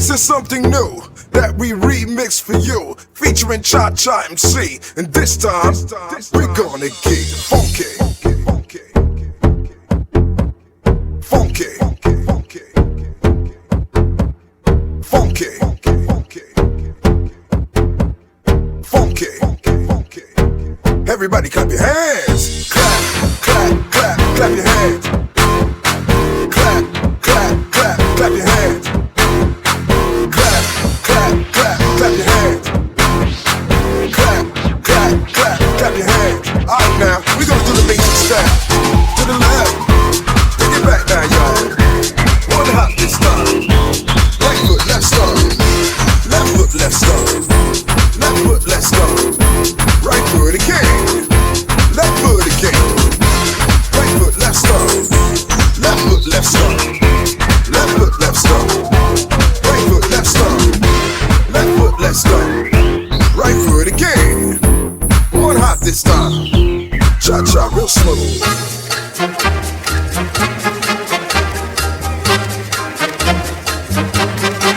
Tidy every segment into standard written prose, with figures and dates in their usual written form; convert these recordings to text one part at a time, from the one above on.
This is something new that we remix for you, featuring Cha-Cha MC. And this time, we're gonna get funky. Funky. Funky. Funky. Funky. Everybody clap your hands. Clap, clap, clap, clap your hands. Clap, clap, clap, clap your hands. Clap, clap, clap, clap your hands. Clap, clap, clap, clap your hands. Alright now, we gonna do the basic step. To the left, take it back now, y'all. One hop this time. Right foot, left stomp. Left foot, left stomp. Left foot, left stomp. Right foot again. Left foot again. Right foot, left stomp. Left foot, left stomp. Left foot, left stomp. Right foot, left stomp. Left foot, left stomp. Right foot again. One hop this time. Cha-cha real smooth.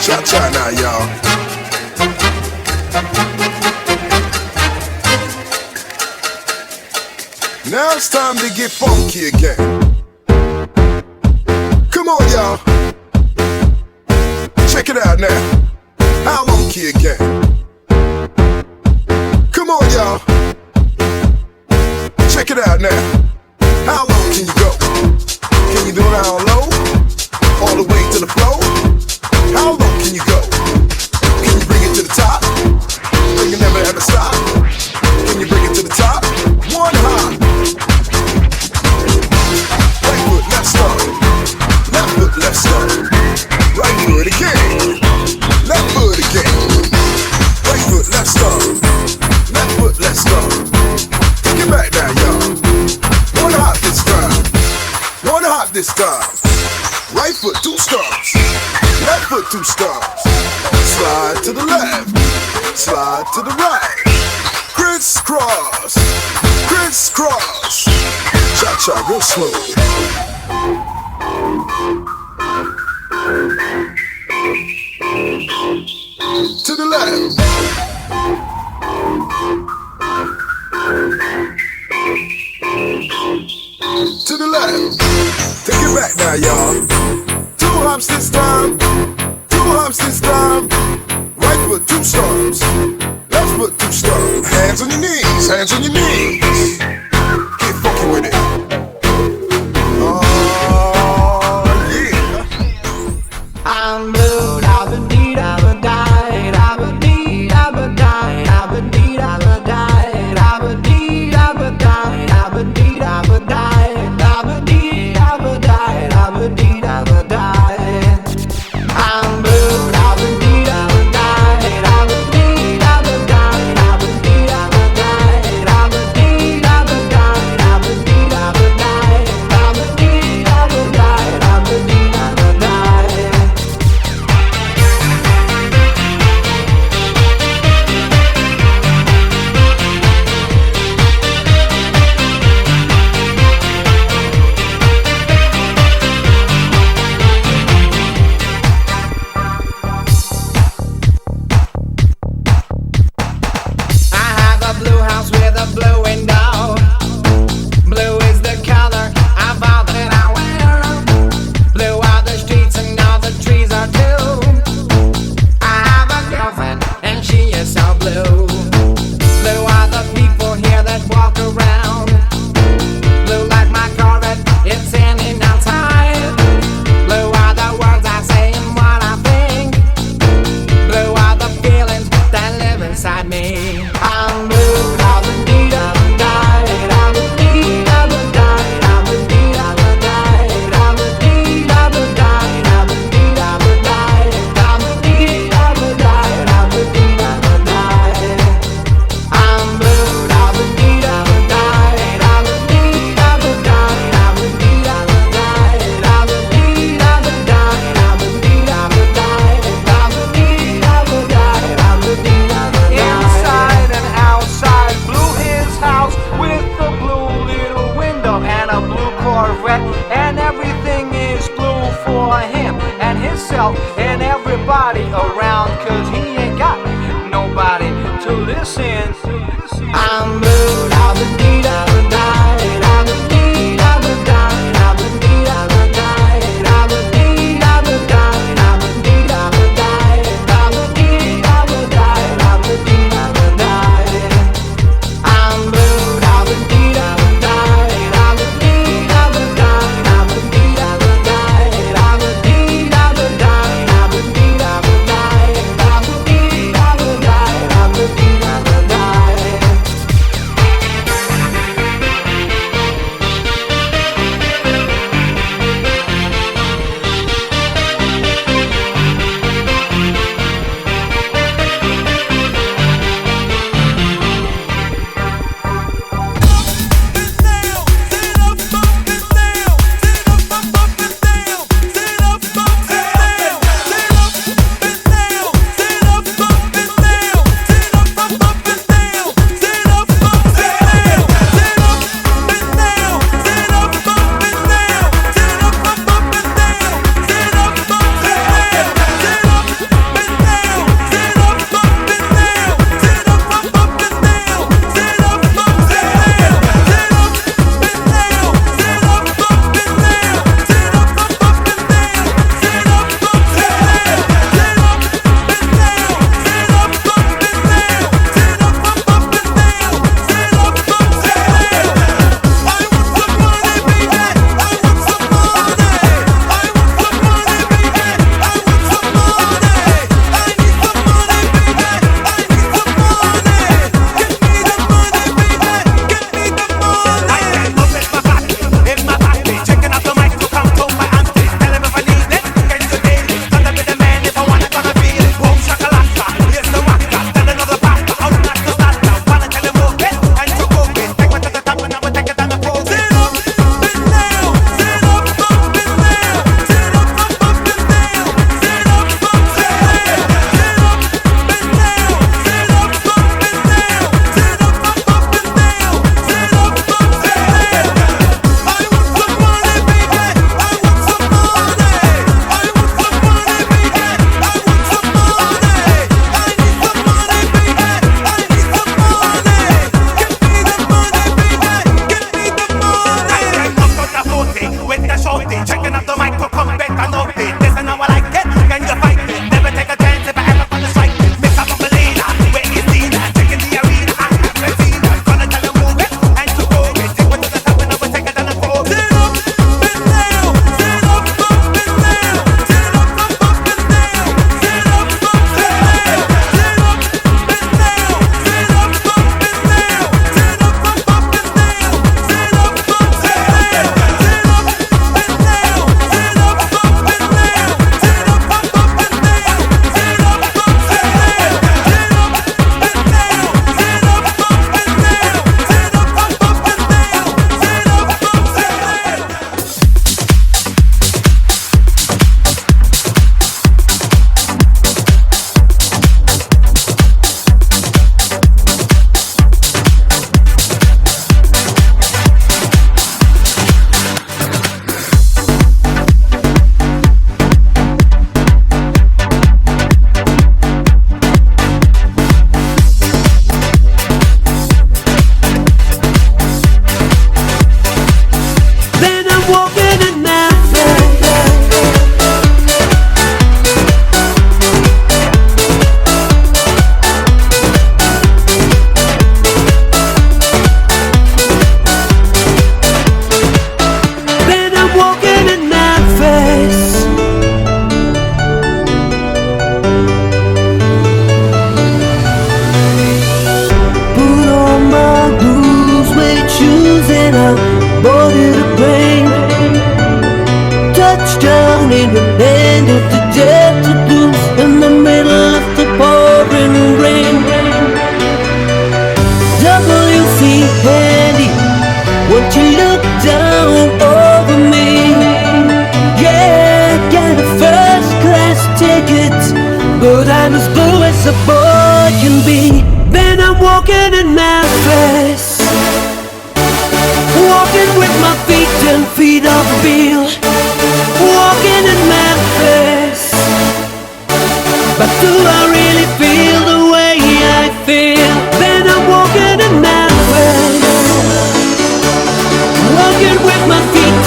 Cha-cha now, y'all. Now it's time to get funky again. Come on, y'all. Check it out now. How funky again. Come on, y'all. Check it out now. How low can you go? Can you do it down low? All the way to the floor? How low can you go? Can you bring it to the top? Bring it never ever stop. Can you bring it to the top? One hop. Right foot, left stomp. Left foot, left stomp. Right foot again. Left foot again. Right foot, left stomp. Left foot, left stomp. Take it back now, y'all. One hop this time. One hop this time. Right foot, two stomps. Left foot, two stomps. Slide to the left. Slide to the right. Crisscross. Crisscross. Cha-cha real slow. To the left. To the left. Take it back now, y'all. Two hops this time. Two hops this time. Right foot, two stomps. Left foot, two stomps. Hands on your knees. Hands on your knees. Get funky with it. I'm blue, I've been deed, I've been died, I've been deed, I've been died, I've been deed, I've been died, I've been deed, I've been died, I've been deed, I've been died, I've been deed, I've been died, I've been deed, I've been died. I'm blue, I've been deed, I've been died, I've been deed, I've been died, I've been deed, I've been died, I've been deed, I've been died, I've been deed, I've been died, I've been deed, I've been died, I've been deed, I've been died. Blue house with a blue window. Blue is the color of all that I wear. Blue are the streets and all the trees are too. I have a girlfriend and she is so blue. Blue are the people here that walk around. Blue like my Corvette, it's standing outside. Blue are the words I say and what I think. Blue are the feelings that live inside me. I'm blue. And everything is blue for him and himself and everything. everybody around, cause he ain't got nobody to listen. I'm blue, I've been need, I've been died, I've been need, I've been died, I've been need, I've been died, I've been need, I've been died, I've been need, I've been died, I've been need, I've been died, I've been need, I've been died. I'm blue, I've been need, I've been died, I've been need, I've been died, I've been need, I've been died, I've been need, I've been died, I've been need, I've been died, I've been need, I've been died, I've been need, I've been died. But I'm as blue as a boy can be. Then I'm walking in Memphis, walking with my feet 10 feet off the field. Walking in Memphis, my feet